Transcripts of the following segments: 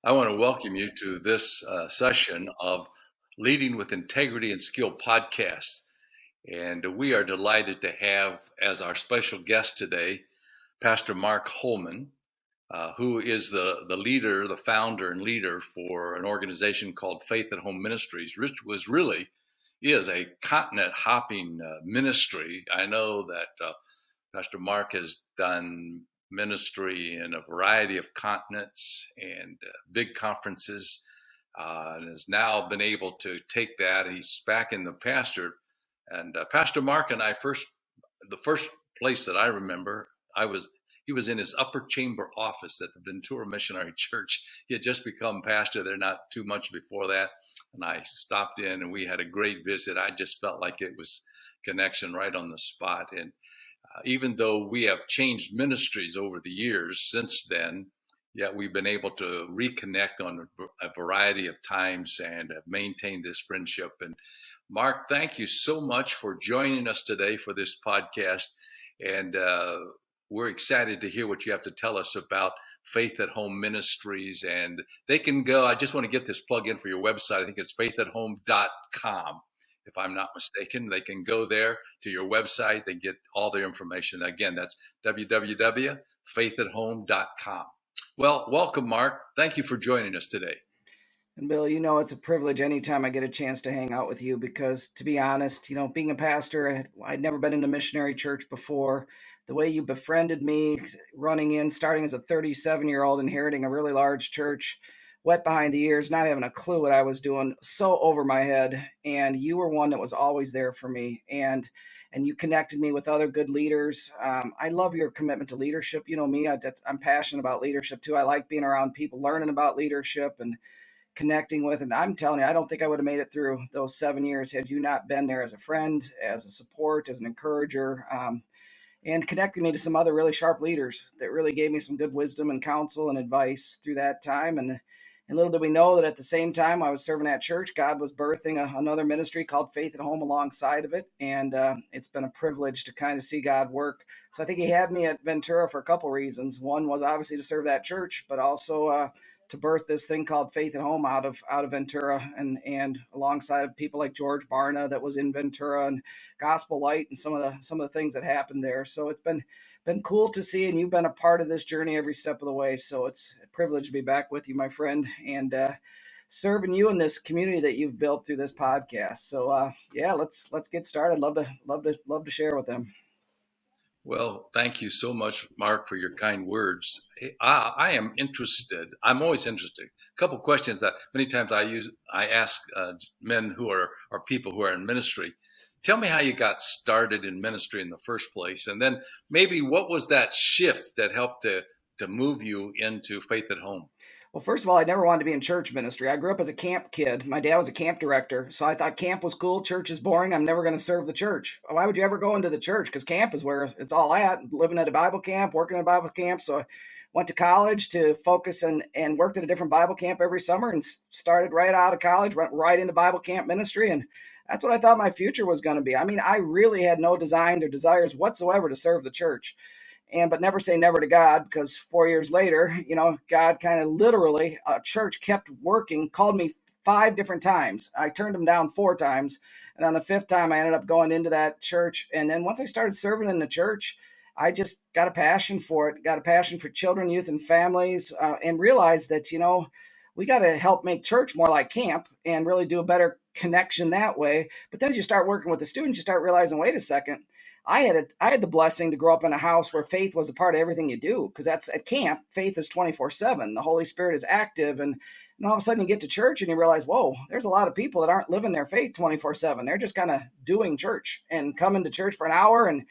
I want to welcome you to this session of Leading with Integrity and Skill podcast. And we are delighted to have as our special guest today, Pastor Mark Holman, who is the leader, the founder and leader for an organization called Faith at Home Ministries, which is a continent hopping ministry. I know that Pastor Mark has done ministry in a variety of continents and big conferences, and has now been able to take that. He's back in the pastorate, and Pastor Mark and I the first place that I remember, he was in his upper chamber office at the Ventura Missionary Church. He had just become pastor there not too much before that, and I stopped in and we had a great visit. I just felt like it was connection right on the spot. And even though we have changed ministries over the years since then, yet we've been able to reconnect on a variety of times and have maintained this friendship. And Mark, thank you so much for joining us today for this podcast. And we're excited to hear what you have to tell us about Faith at Home Ministries. And they can go, I just want to get this plug in for your website. I think it's faithathome.com. If I'm not mistaken, they can go there to your website. They get all their information. Again, that's www.faithathome.com. Well, welcome, Mark. Thank you for joining us today. And Bill, it's a privilege anytime I get a chance to hang out with you because, to be honest, being a pastor, I'd never been in a missionary church before. The way you befriended me, starting as a 37-year-old, inheriting a really large church, wet behind the ears, not having a clue what I was doing, so over my head. And you were one that was always there for me. And you connected me with other good leaders. I love your commitment to leadership. You know me, I'm passionate about leadership too. I like being around people, learning about leadership and connecting with. And I'm telling you, I don't think I would have made it through those 7 years had you not been there as a friend, as a support, as an encourager, and connecting me to some other really sharp leaders that really gave me some good wisdom and counsel and advice through that time. And little did we know that at the same time I was serving at church, God was birthing another ministry called Faith at Home alongside of it. And it's been a privilege to kind of see God work. So I think he had me at Ventura for a couple reasons. One was obviously to serve that church, but also to birth this thing called Faith at Home out of Ventura, and alongside of people like George Barna that was in Ventura, and Gospel Light, and some of the things that happened there. So it's been cool to see, and you've been a part of this journey every step of the way. So it's a privilege to be back with you, my friend, and serving you in this community that you've built through this podcast. So yeah, let's get started. Love to share with them. Well, thank you so much, Mark, for your kind words. I am interested. I'm always interested. A couple of questions that many times I ask men who are people who are in ministry. Tell me how you got started in ministry in the first place, and then maybe what was that shift that helped to move you into Faith at Home? Well, first of all, I never wanted to be in church ministry. I grew up as a camp kid. My dad was a camp director, so I thought camp was cool. Church is boring. I'm never going to serve the church. Why would you ever go into the church? Because camp is where it's all at. Living at a Bible camp, working at a Bible camp. So I went to college to focus and worked at a different Bible camp every summer, and started right out of college, went right into Bible camp ministry. And that's what I thought my future was going to be. I mean, I really had no designs or desires whatsoever to serve the church. But never say never to God, because 4 years later, God kind of literally, church kept working, called me 5 different times. I turned him down 4 times. And on the 5th time, I ended up going into that church. And then once I started serving in the church, I just got a passion for it, got a passion for children, youth, and families, and realized that, we got to help make church more like camp and really do a better connection that way. But then as you start working with the students, you start realizing, wait a second, I had the blessing to grow up in a house where faith was a part of everything you do, because that's at camp. Faith is 24/7. The Holy Spirit is active, and all of a sudden you get to church and you realize, whoa, there's a lot of people that aren't living their faith 24/7. They're just kind of doing church and coming to church for an hour, and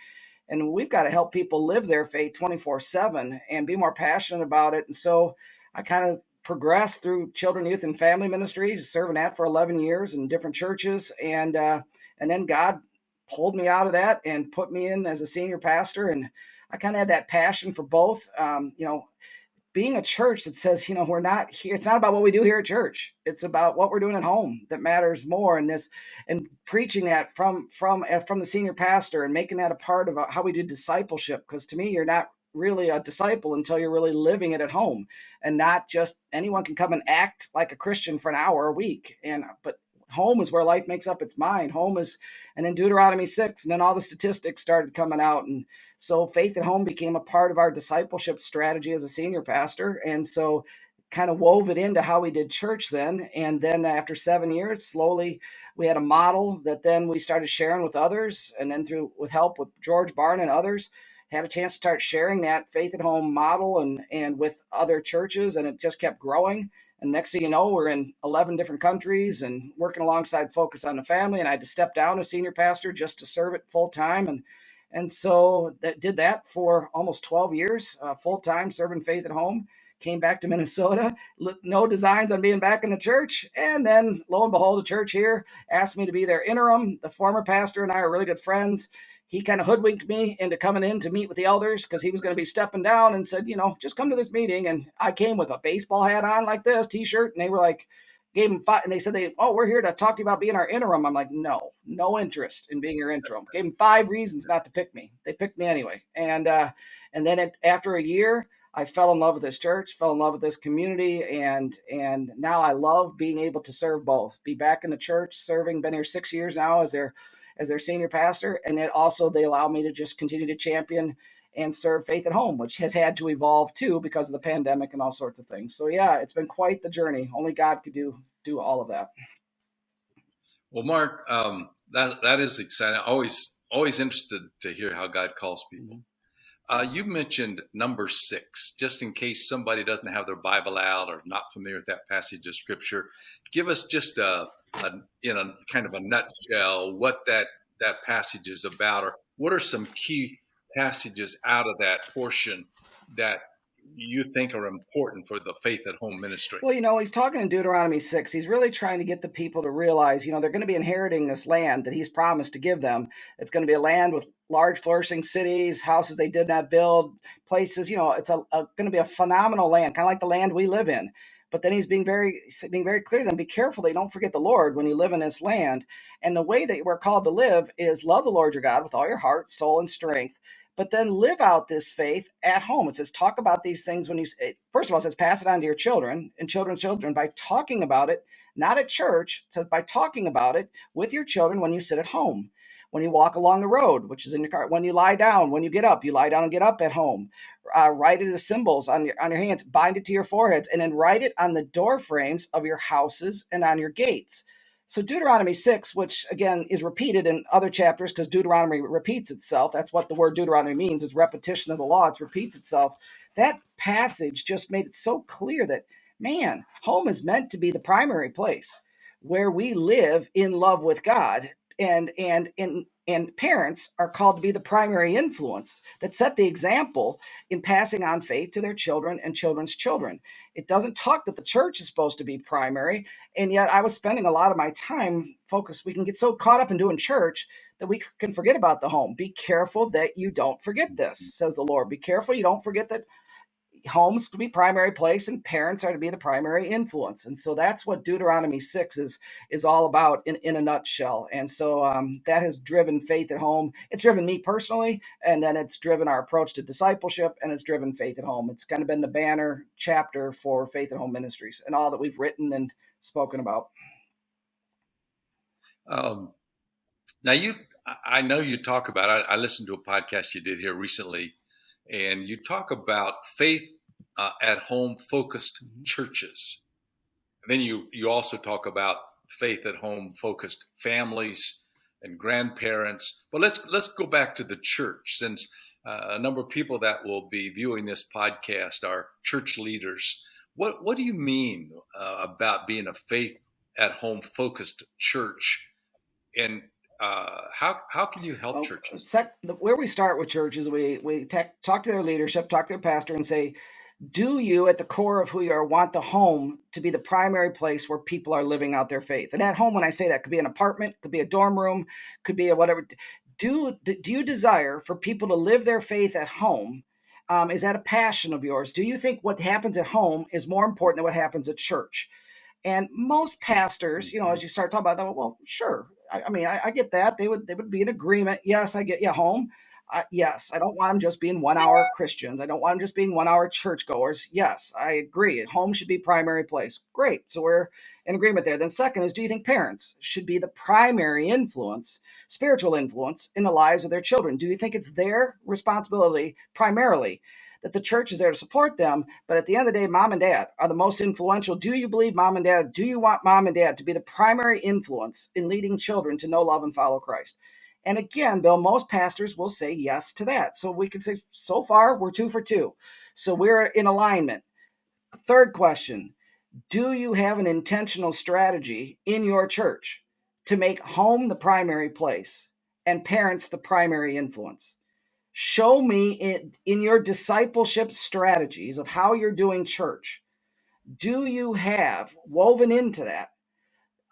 we've got to help people live their faith 24/7 and be more passionate about it. And so I kind of progressed through children, youth, and family ministry, serving that for 11 years in different churches, and then God pulled me out of that and put me in as a senior pastor. And I kind of had that passion for both. Being a church that says, we're not here. It's not about what we do here at church. It's about what we're doing at home that matters more. And preaching that from the senior pastor and making that a part of how we do discipleship. Because to me, you're not really a disciple until you're really living it at home, and not just anyone can come and act like a Christian for an hour a week. But home is where life makes up its mind. Home is, and then Deuteronomy 6, and then all the statistics started coming out. And so faith at home became a part of our discipleship strategy as a senior pastor. And so kind of wove it into how we did church then. And then after 7 years, slowly we had a model that then we started sharing with others. And then through with help with George Barn and others, had a chance to start sharing that faith at home model and with other churches. And it just kept growing. And next thing you know, we're in 11 different countries and working alongside Focus on the Family. And I had to step down as senior pastor just to serve it full time. And so that did that for almost 12 years, full time serving faith at home. Came back to Minnesota, no designs on being back in the church. And then lo and behold, the church here asked me to be their interim. The former pastor and I are really good friends. He kind of hoodwinked me into coming in to meet with the elders because he was going to be stepping down, and said, just come to this meeting. And I came with a baseball hat on like this, t-shirt, and they were like, gave him five, and they said, we're here to talk to you about being our interim. I'm like, no interest in being your interim. Gave him 5 reasons not to pick me. They picked me anyway. And then after a year, I fell in love with this church, fell in love with this community, and now I love being able to serve both. Be back in the church, serving. Been here 6 years now as their senior pastor, and it also they allow me to just continue to champion and serve faith at home, which has had to evolve too because of the pandemic and all sorts of things. So yeah, it's been quite the journey. Only God could do all of that. Well, Mark, that is exciting. Always interested to hear how God calls people. Mhm. You mentioned number 6, just in case somebody doesn't have their Bible out or not familiar with that passage of Scripture. Give us just in a kind of a nutshell what that passage is about, or what are some key passages out of that portion that you think are important for the faith at home ministry. Well, he's talking in Deuteronomy 6. He's really trying to get the people to realize, they're going to be inheriting this land that he's promised to give them. It's going to be a land with large, flourishing cities, houses they did not build, places. It's going to be a phenomenal land, kind of like the land we live in. But then he's being very clear to them, be careful they don't forget the Lord when you live in this land. And the way that we're called to live is love the Lord your God with all your heart, soul, and strength, but then live out this faith at home. It says, talk about these things when first of all, it says, pass it on to your children and children's children by talking about it, not at church. It says, by talking about it with your children when you sit at home, when you walk along the road, which is in your car, when you lie down, when you get up, you lie down and get up at home. Write it as symbols on your hands, bind it to your foreheads, and then write it on the door frames of your houses and on your gates. So Deuteronomy 6, which again is repeated in other chapters because Deuteronomy repeats itself. That's what the word Deuteronomy means, is repetition of the law. It repeats itself. That passage just made it so clear that, man, home is meant to be the primary place where we live in love with God. And parents are called to be the primary influence that set the example in passing on faith to their children and children's children. It doesn't talk that the church is supposed to be primary. And yet I was spending a lot of my time focused. We can get so caught up in doing church that we can forget about the home. Be careful that you don't forget this, says the Lord. Be careful you don't forget that homes to be primary place and parents are to be the primary influence. And so that's what Deuteronomy 6 is all about in a nutshell. And so that has driven faith at home. It's driven me personally, and then it's driven our approach to discipleship, and it's driven faith at home. It's kind of been the banner chapter for Faith at Home Ministries and all that we've written and spoken about. Now I know you talk about, I listened to a podcast you did here recently, and you talk about faith at home focused churches. And then you also talk about faith at home focused families and grandparents. But let's go back to the church, since a number of people that will be viewing this podcast are church leaders. What do you mean about being a faith at home focused church, and how can you help churches? Where we start with churches, we talk to their leadership, talk to their pastor, and say, do you, at the core of who you are, want the home to be the primary place where people are living out their faith? And at home, when I say that, could be an apartment, could be a dorm room, could be a whatever. Do you desire for people to live their faith at home? Is that a passion of yours? Do you think what happens at home is more important than what happens at church? And most pastors, as you start talking about that, well, sure. I mean, I get that. They would be in agreement. Yes, I get home. Yes, I don't want them just being 1 hour Christians. I don't want them just being 1 hour churchgoers. Yes, I agree. Home should be primary place. Great. So we're in agreement there. Then, second is, do you think parents should be the primary influence, spiritual influence in the lives of their children? Do you think it's their responsibility primarily that the church is there to support them? But at the end of the day, mom and dad are the most influential. Do you believe mom and dad? Do you want mom and dad to be the primary influence in leading children to know, love, and follow Christ? And again, Bill, most pastors will say yes to that. So we can say, so far, we're 2 for 2. So we're in alignment. Third question: do you have an intentional strategy in your church to make home the primary place and parents the primary influence? Show me in your discipleship strategies of how you're doing church. Do you have woven into that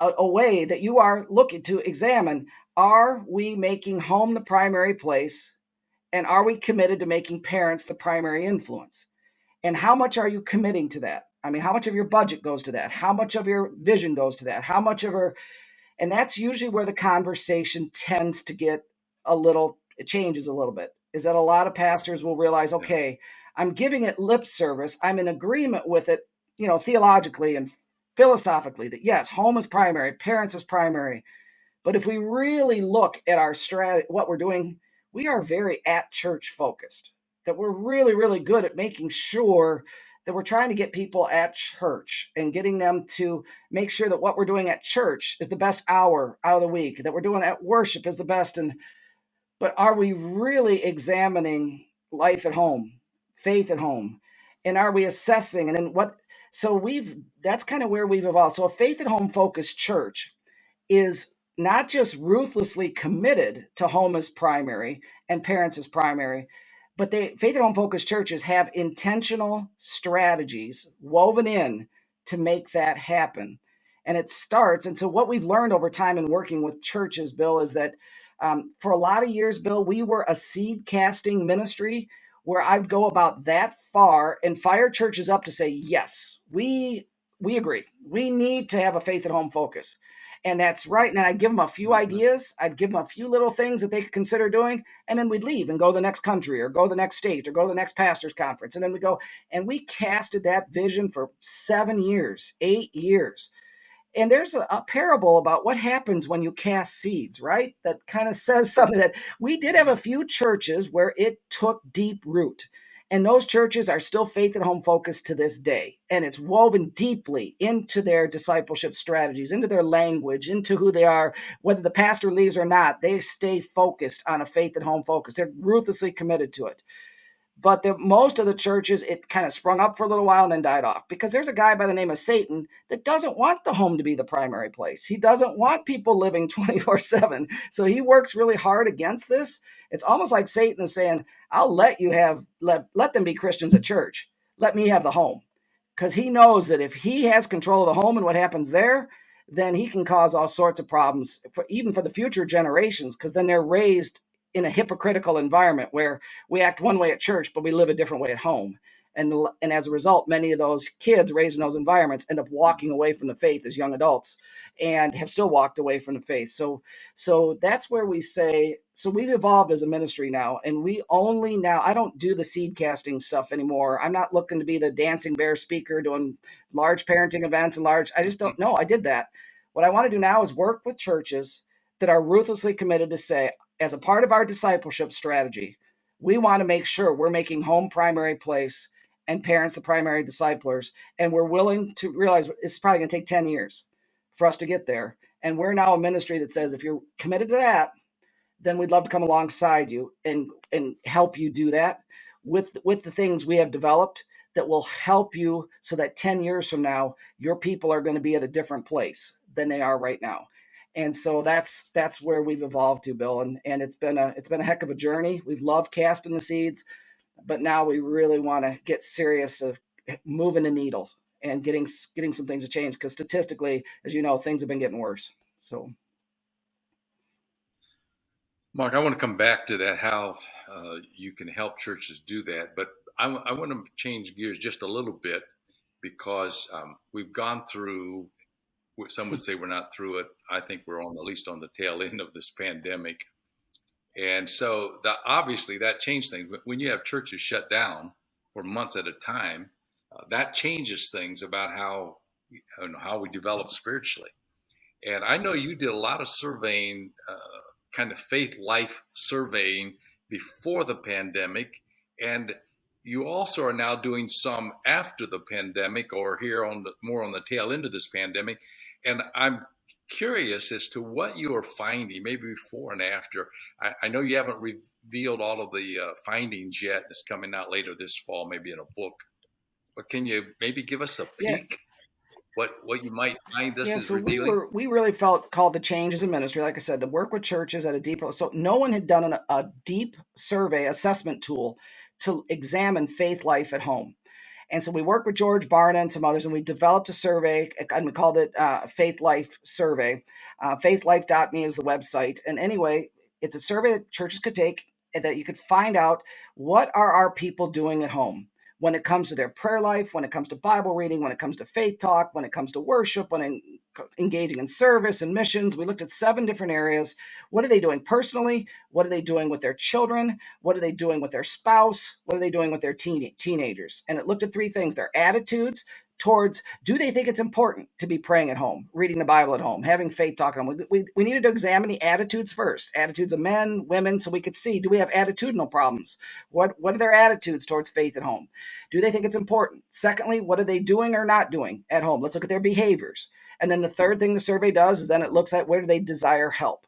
a way that you are looking to examine, are we making home the primary place, and are we committed to making parents the primary influence? And how much are you committing to that? I mean, how much of your budget goes to that? How much of your vision goes to that? How much of our, and that's usually where the conversation tends to get a little, it changes a little bit, is that a lot of pastors will realize, Yeah. okay, I'm giving it lip service, I'm in agreement with it, theologically and philosophically, that yes, home is primary, parents is primary. But if we really look at our strategy, what we're doing, we are very at church focused. That we're really, really good at making sure that we're trying to get people at church and getting them to make sure that what we're doing at church is the best hour out of the week, that we're doing at worship is the best. But are we really examining life at home, faith at home? And are we assessing? And then what? So that's kind of where we've evolved. So a faith at home focused church is not just ruthlessly committed to home as primary and parents as primary, but faith at home focused churches have intentional strategies woven in to make that happen. And it starts, and so what we've learned over time in working with churches, Bill, is that for a lot of years, Bill, we were a seed casting ministry where I'd go about that far and fire churches up to say, yes, we agree. We need to have a faith at home focus. And that's right. And I'd give them a few Mhm. ideas. I'd give them a few little things that they could consider doing. And then we'd leave and go to the next country or go to the next state or go to the next pastor's conference. And then we go, and we casted that vision for 7 years, 8 years. And there's a parable about what happens when you cast seeds, right? That kind of says something that we did have a few churches where it took deep root. And those churches are still faith at home focused to this day. And it's woven deeply into their discipleship strategies, into their language, into who they are. Whether the pastor leaves or not, they stay focused on a faith at home focus. They're ruthlessly committed to it. But most of the churches, it kind of sprung up for a little while and then died off because there's a guy by the name of Satan that doesn't want the home to be the primary place. He doesn't want people living 24/7. So he works really hard against this. It's almost like Satan is saying, I'll let you let them be Christians at church. Let me have the home. Because he knows that if he has control of the home and what happens there, then he can cause all sorts of problems even for the future generations, because then they're raised in a hypocritical environment where we act one way at church, but we live a different way at home. And as a result, many of those kids raised in those environments end up walking away from the faith as young adults and have still walked away from the faith. So that's where we say, so we've evolved as a ministry now, and we only now, I don't do the seed casting stuff anymore. I'm not looking to be the dancing bear speaker doing large parenting events and I just don't know. I did that. What I want to do now is work with churches that are ruthlessly committed to say, as a part of our discipleship strategy, we want to make sure we're making home primary place and parents the primary disciplers. And we're willing to realize it's probably going to take 10 years for us to get there. And we're now a ministry that says, if you're committed to that, then we'd love to come alongside you and help you do that with the things we have developed that will help you so that 10 years from now, your people are going to be at a different place than they are right now. And so that's where we've evolved to, Bill. And it's been a heck of a journey. We've loved casting the seeds, but now we really want to get serious of moving the needles and getting some things to change, because statistically, as you know, things have been getting worse. So Mark, I want to come back to that, how you can help churches do that. But I want to change gears just a little bit because we've gone through, some would say we're not through it. I think we're at least on the tail end of this pandemic. And so obviously that changed things. When you have churches shut down for months at a time, that changes things about how we develop spiritually. And I know you did a lot of surveying, kind of faith life surveying before the pandemic. And you also are now doing some after the pandemic, or here more on the tail end of this pandemic. And I'm curious as to what you are finding, maybe before and after. I know you haven't revealed all of the findings yet. It's coming out later this fall, maybe in a book. But can you maybe give us a Yeah. peek what you might find this Yeah, is so revealing? we really felt called to change as a ministry, like I said, to work with churches at a deeper. So no one had done a deep survey assessment tool to examine faith life at home. And so we worked with George Barna and some others, and we developed a survey, and we called it Faith Life Survey. Faithlife.me is the website. And anyway, it's a survey that churches could take and that you could find out what are our people doing at home when it comes to their prayer life, when it comes to Bible reading, when it comes to faith talk, when it comes to worship, engaging in service and missions. We looked at 7 different areas. What are they doing personally? What are they doing with their children? What are they doing with their spouse? What are they doing with their teenagers? And it looked at 3 things: their attitudes towards, do they think it's important to be praying at home, reading the Bible at home, having faith talk at home? We needed to examine the attitudes first, attitudes of men, women, so we could see, do we have attitudinal problems? What are their attitudes towards faith at home? Do they think it's important? Secondly, what are they doing or not doing at home? Let's look at their behaviors. And then the third thing the survey does is then it looks at where do they desire help.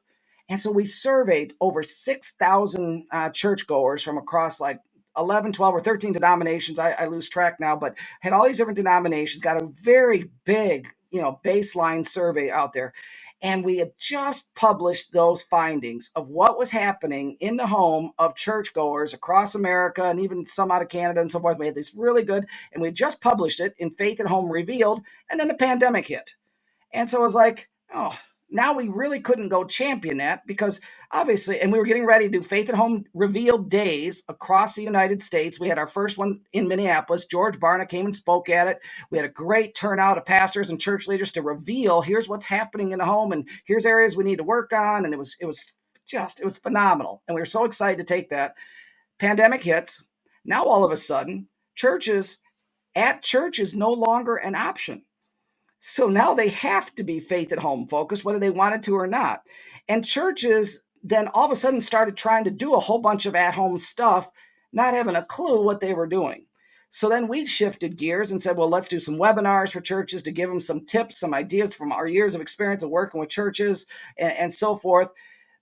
And so we surveyed over 6,000 churchgoers from across like 11, 12, or 13 denominations. I lose track now, but had all these different denominations, got a very big, baseline survey out there. And we had just published those findings of what was happening in the home of churchgoers across America and even some out of Canada and so forth. We had this really good, and we just published it in Faith at Home Revealed, and then the pandemic hit. And so I was like, oh, now we really couldn't go champion that because obviously, and we were getting ready to do Faith at Home Revealed days across the United States. We had our first one in Minneapolis. George Barna came and spoke at it. We had a great turnout of pastors and church leaders to reveal, here's what's happening in the home and here's areas we need to work on. And it was phenomenal. And we were so excited to take that. Pandemic hits. Now all of a sudden, church is no longer an option. So now they have to be faith at home focused, whether they wanted to or not. And churches then all of a sudden started trying to do a whole bunch of at home stuff, not having a clue what they were doing. So then we shifted gears and said, well, let's do some webinars for churches to give them some tips, some ideas from our years of experience of working with churches and so forth.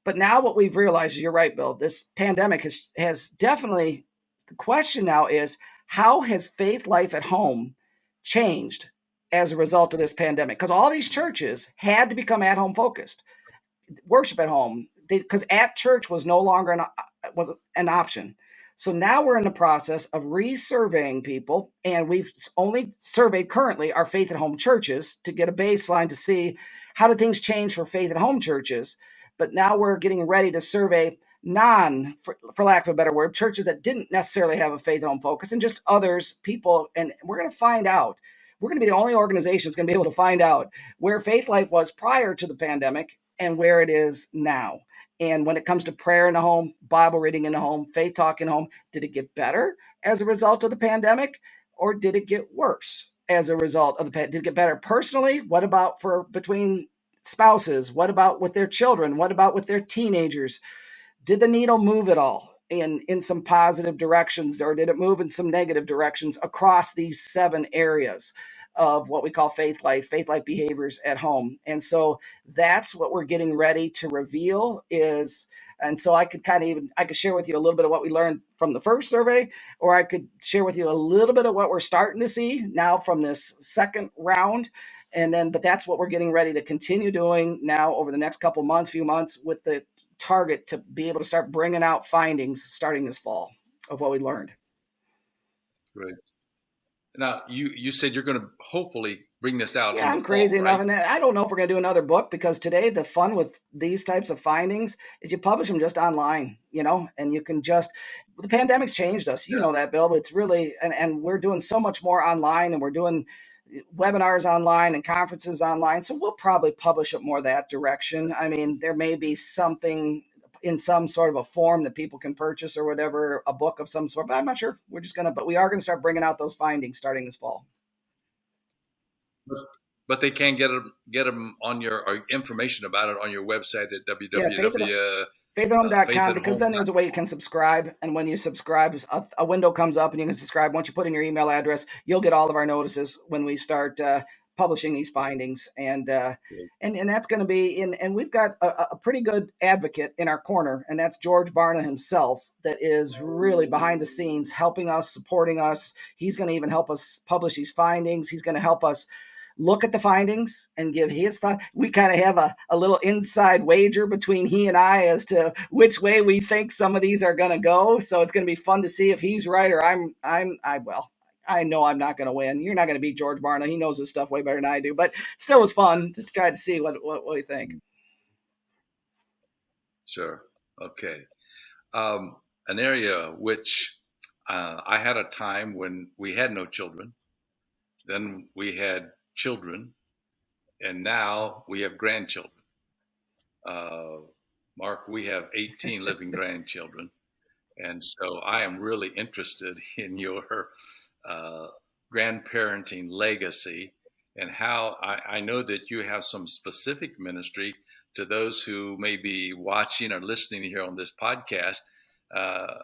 But now what we've realized is, you're right, Bill, this pandemic has definitely, the question now is, how has faith life at home changed as a result of this pandemic? Because all these churches had to become at home focused, worship at home, because at church was no longer an option. So now we're in the process of resurveying people, and we've only surveyed currently our faith at home churches to get a baseline to see how did things change for faith at home churches. But now we're getting ready to survey for lack of a better word, churches that didn't necessarily have a faith at home focus and just others, people, and we're going to find out. We're going to be the only organization that's going to be able to find out where faith life was prior to the pandemic and where it is now. And when it comes to prayer in the home, Bible reading in the home, faith talk in the home, did it get better as a result of the pandemic, or did it get worse as a result of the pandemic? Did it get better personally? What about for between spouses? What about with their children? What about with their teenagers? Did the needle move at all in some positive directions, or did it move in some negative directions across these 7 areas of what we call faith life behaviors at home? And so that's what we're getting ready to reveal is, and so I could share with you a little bit of what we learned from the first survey, or I could share with you a little bit of what we're starting to see now from this second round. But that's what we're getting ready to continue doing now over the next few months, with the target to be able to start bringing out findings starting this fall of what we learned. Right. Now, you said you're going to hopefully bring this out Yeah, in the I'm crazy fall, enough. right? And I don't know if we're going to do another book, because today the fun with these types of findings is you publish them just online, and you can just, the pandemic's changed us. You Yeah. know that, Bill, but it's really, and we're doing so much more online, and we're doing webinars online and conferences online. So we'll probably publish it more that direction. I mean, there may be something, in some sort of a form that people can purchase or whatever, a book of some sort. But I'm not sure. But we are going to start bringing out those findings starting this fall. But they can get them on your or information about it on your website at Yeah, www. faithandhome.com, because then faithandhome. there's a way you can subscribe. And when you subscribe, a window comes up and you can subscribe. Once you put in your email address, you'll get all of our notices when we start publishing these findings. And that's going to be in. And we've got a pretty good advocate in our corner, and that's George Barna himself, that is really behind the scenes helping us, supporting us. He's going to even help us publish these findings. He's going to help us look at the findings and give his thought. We kind of have a little inside wager between he and I as to which way we think some of these are going to go. So it's going to be fun to see if he's right or I know I'm not going to win. You're not going to beat George Barna. He knows his stuff way better than I do, but still was fun to try to see what we think. Sure. Okay. An area which I had a time when we had no children, then we had children, and now we have grandchildren. Uh, Mark, we have 18 living grandchildren. And so I am really interested in your uh, grandparenting legacy and how I know that you have some specific ministry to those who may be watching or listening here on this podcast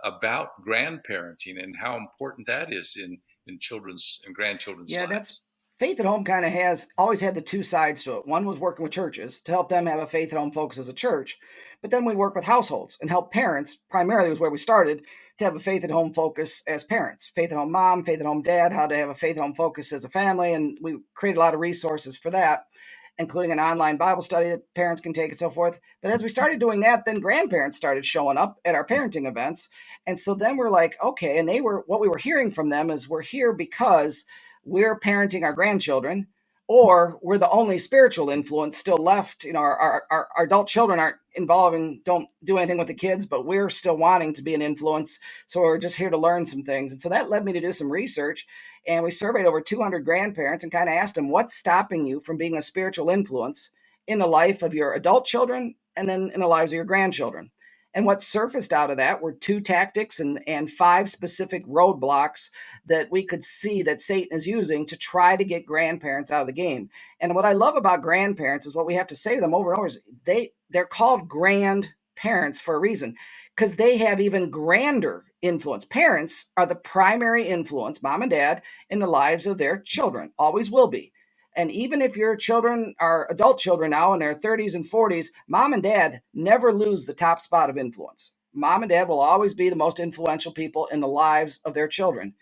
about grandparenting and how important that is in children's and grandchildren's Yeah, that's lives. Faith at Home kind of has always had the two sides to it. One was working with churches to help them have a faith at home focus as a church. But then we work with households and help parents, primarily was where we started, to have a faith at home focus as parents. Faith at home mom, faith at home dad, how to have a faith at home focus as a family. And we create a lot of resources for that, including an online Bible study that parents can take and so forth. But as we started doing that, then grandparents started showing up at our parenting events. And so then we're like, okay, and what we were hearing from them is we're here because we're parenting our grandchildren, or we're the only spiritual influence still left. Our adult children don't do anything with the kids, but we're still wanting to be an influence. So we're just here to learn some things. And so that led me to do some research. And we surveyed over 200 grandparents and kind of asked them, what's stopping you from being a spiritual influence in the life of your adult children and then in the lives of your grandchildren? And what surfaced out of that were 2 tactics and 5 specific roadblocks that we could see that Satan is using to try to get grandparents out of the game. And what I love about grandparents is what we have to say to them over and over is they're called grandparents for a reason, because they have even grander influence. Parents are the primary influence, mom and dad, in the lives of their children, always will be. And even if your children are adult children now in their 30s and 40s, mom and dad never lose the top spot of influence. Mom and dad will always be the most influential people in the lives of their children.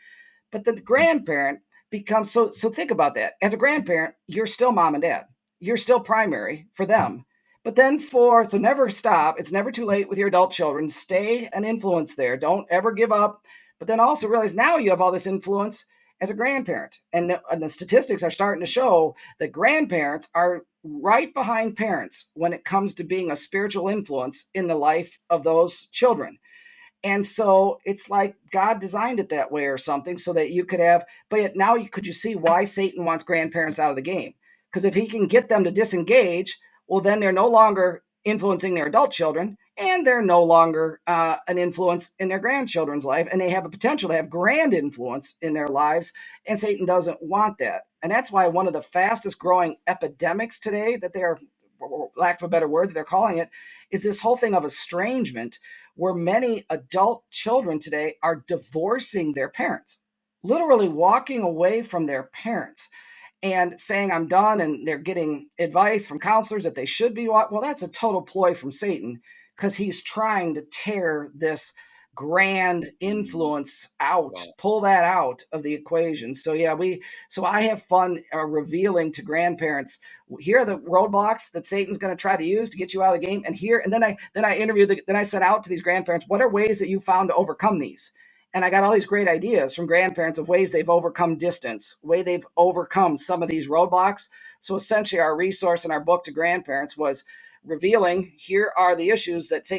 But the grandparent becomes so think about that. As a grandparent, you're still mom and dad. You're still primary for them. But then so never stop. It's never too late with your adult children. Stay an influence there. Don't ever give up. But then also realize now you have all this influence as a grandparent. And the statistics are starting to show that grandparents are right behind parents when it comes to being a spiritual influence in the life of those children. And so it's like God designed it that way or something so that you could have, but yet now could you see why Satan wants grandparents out of the game? Because if he can get them to disengage, well, then they're no longer influencing their adult children and they're no longer an influence in their grandchildren's life. And they have a potential to have grand influence in their lives. And Satan doesn't want that. And that's why one of the fastest growing epidemics today that they're, for lack of a better word, that they're calling it, is this whole thing of estrangement, where many adult children today are divorcing their parents, literally walking away from their parents and saying, I'm done. And they're getting advice from counselors that they should be. Well, that's a total ploy from Satan, because he's trying to tear this grand influence out, Wow. pull that out of the equation. So yeah, so I have fun revealing to grandparents, here are the roadblocks that Satan's going to try to use to get you out of the game. And then I sent out to these grandparents, what are ways that you found to overcome these? And I got all these great ideas from grandparents of ways they've overcome distance, way they've overcome some of these roadblocks. So essentially our resource in our book to grandparents was revealing, here are the issues that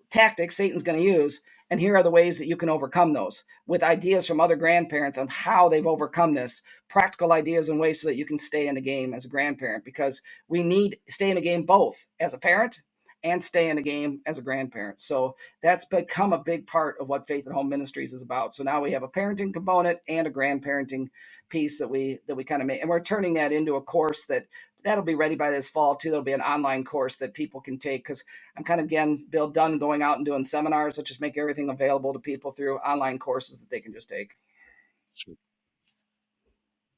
tactics Satan's going to use, and here are the ways that you can overcome those, with ideas from other grandparents on how they've overcome this, practical ideas and ways so that you can stay in the game as a grandparent, because we need to stay in the game both as a parent and stay in the game as a grandparent. So that's become a big part of what Faith at Home Ministries is about. So now we have a parenting component and a grandparenting piece that we kind of make, and we're turning that into a course that'll be ready by this fall too. There'll be an online course that people can take, because I'm kind of, again, Bill, done going out and doing seminars. Let's just make everything available to people through online courses that they can just take. Sure.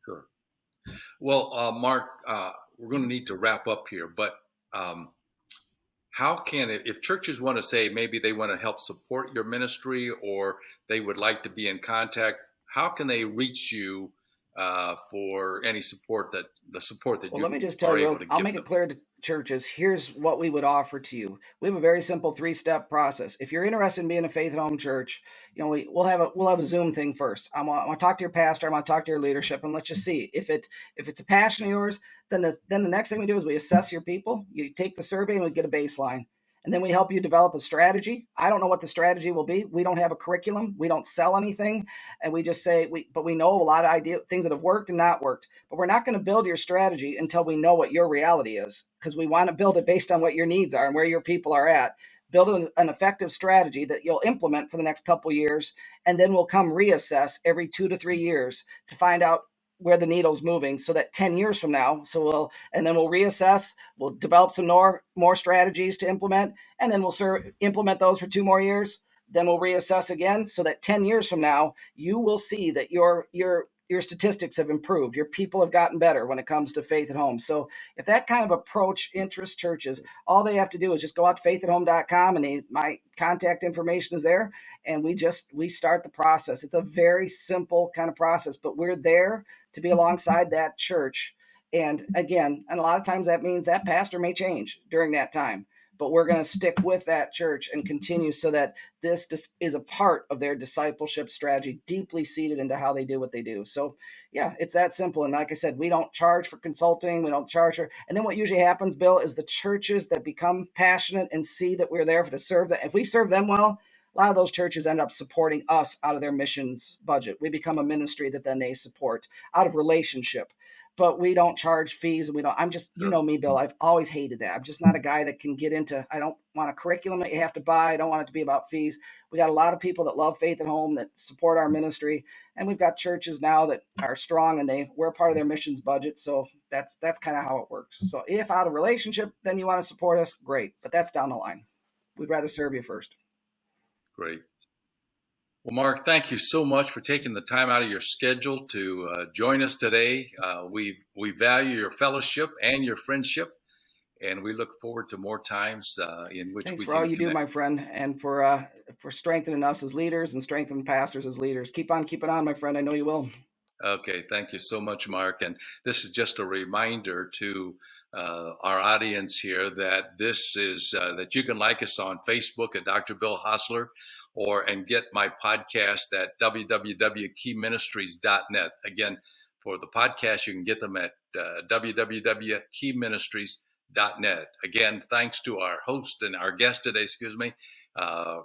Sure. Well, Mark, we're going to need to wrap up here, but um, how can it, if churches want to say maybe they want to help support your ministry or they would like to be in contact, how can they reach you for any support that Well, you let me just tell are you, able to I'll give make them? it clear to churches. Here's what we would offer to you. We have a very simple 3-step process. If you're interested in being a Faith at Home church, we'll have a Zoom thing first. I want to talk to your pastor. I want to talk to your leadership, and let's just see if it's a passion of yours. Then the next thing we do is we assess your people. You take the survey and we get a baseline. And then we help you develop a strategy. I don't know what the strategy will be. We don't have a curriculum. We don't sell anything. And we just say, but we know a lot of things that have worked and not worked. But we're not going to build your strategy until we know what your reality is, because we want to build it based on what your needs are and where your people are at. Build an effective strategy that you'll implement for the next couple of years, and then we'll come reassess every 2 to 3 years to find out where the needle's moving, so that 10 years from now, then we'll reassess, we'll develop some more strategies to implement, and then we'll implement those for 2 more years. Then we'll reassess again, so that 10 years from now, you will see that your statistics have improved. Your people have gotten better when it comes to Faith at Home. So if that kind of approach interests churches, all they have to do is just go out to faithathome.com, and my contact information is there. And we start the process. It's a very simple kind of process, but we're there to be alongside that church. And again, and a lot of times that means that pastor may change during that time, but we're going to stick with that church and continue, so that this is a part of their discipleship strategy, deeply seated into how they do what they do. So yeah, it's that simple. And like I said, we don't charge for consulting. We don't charge for, and then what usually happens, Bill, is the churches that become passionate and see that we're there to serve them. If we serve them well, a lot of those churches end up supporting us out of their missions budget. We become a ministry that then they support out of relationship. But we don't charge fees, and we don't. I'm just, you Sure. know me, Bill. I've always hated that. I'm just not a guy that can get into. I don't want a curriculum that you have to buy. I don't want it to be about fees. We got a lot of people that love Faith at Home, that support our ministry, and we've got churches now that are strong, and we're part of their missions budget. So that's kind of how it works. So if out of relationship, then you want to support us, great. But that's down the line. We'd rather serve you first. Great. Well, Mark, thank you so much for taking the time out of your schedule to join us today. We value your fellowship and your friendship, and we look forward to more times in which Thanks we for all can you do, connect. my friend, and for strengthening us as leaders and strengthening pastors as leaders. Keep on keeping on, my friend. I know you will. Okay, thank you so much, Mark. And this is just a reminder to our audience here that this is that you can like us on Facebook at Dr. Bill Hostler, and get my podcast at www.keyministries.net. Again, for the podcast, you can get them at www.keyministries.net. Again, thanks to our host and our guest today,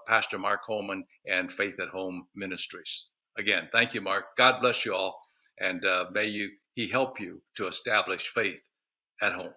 Pastor Mark Holman and Faith at Home Ministries. Again, thank you, Mark. God bless you all, and he help you to establish faith at home.